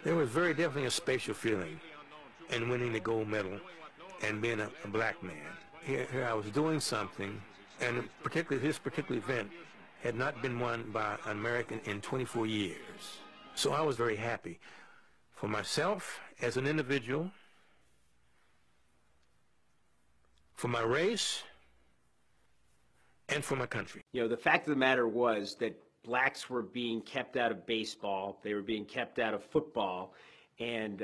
There was very definitely a spatial feeling in winning the gold medal and being a black man. Here I was doing something, and particularly this particular event had not been won by an American in 24 years. So I was very happy for myself as an individual, for my race, and for my country. You know, the fact of the matter was that blacks were being kept out of baseball, they were being kept out of football, and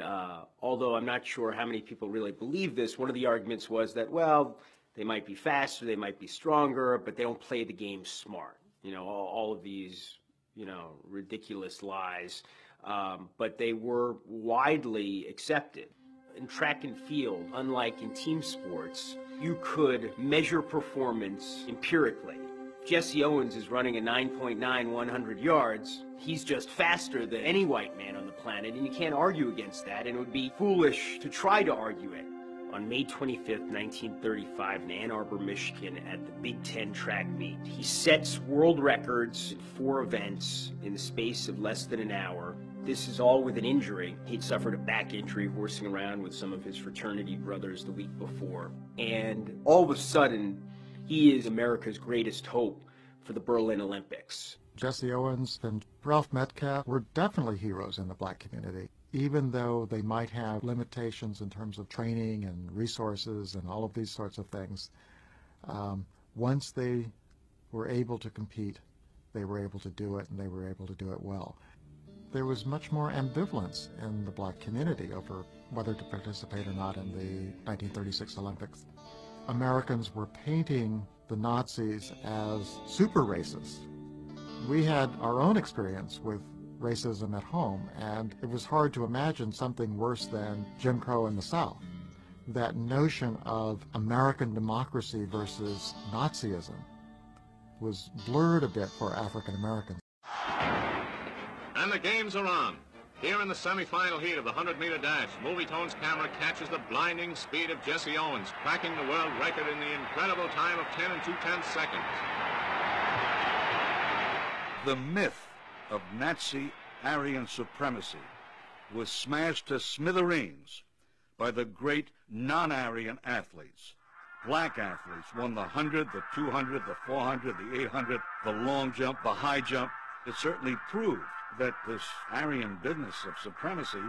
although I'm not sure how many people really believe this, one of the arguments was that, well, they might be faster, they might be stronger, but they don't play the game smart. You know, all of these, you know, ridiculous lies, but they were widely accepted. In track and field, unlike in team sports, you could measure performance empirically. Jesse Owens is running a 9.9 100 yards. He's just faster than any white man on the planet, and you can't argue against that, and it would be foolish to try to argue it. On May 25th, 1935, in Ann Arbor, Michigan, at the Big Ten track meet, he sets world records in 4 events in the space of less than an hour. This is all with an injury. He'd suffered a back injury horsing around with some of his fraternity brothers the week before. And all of a sudden, he is America's greatest hope for the Berlin Olympics. Jesse Owens and Ralph Metcalf were definitely heroes in the black community, even though they might have limitations in terms of training and resources and all of these sorts of things. Once they were able to compete, they were able to do it, and they were able to do it well. There was much more ambivalence in the black community over whether to participate or not in the 1936 Olympics. Americans were painting the Nazis as super racists. We had our own experience with racism at home, and it was hard to imagine something worse than Jim Crow in the South. That notion of American democracy versus Nazism was blurred a bit for African Americans. And the games are on. Here in the semifinal heat of the 100-meter dash, Movietone's camera catches the blinding speed of Jesse Owens, cracking the world record in the incredible time of 10 2/10 seconds. The myth of Nazi Aryan supremacy was smashed to smithereens by the great non-Aryan athletes. Black athletes won the 100, the 200, the 400, the 800, the long jump, the high jump. It certainly proved that this Aryan business of supremacy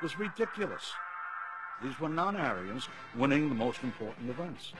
was ridiculous. These were non-Aryans winning the most important events.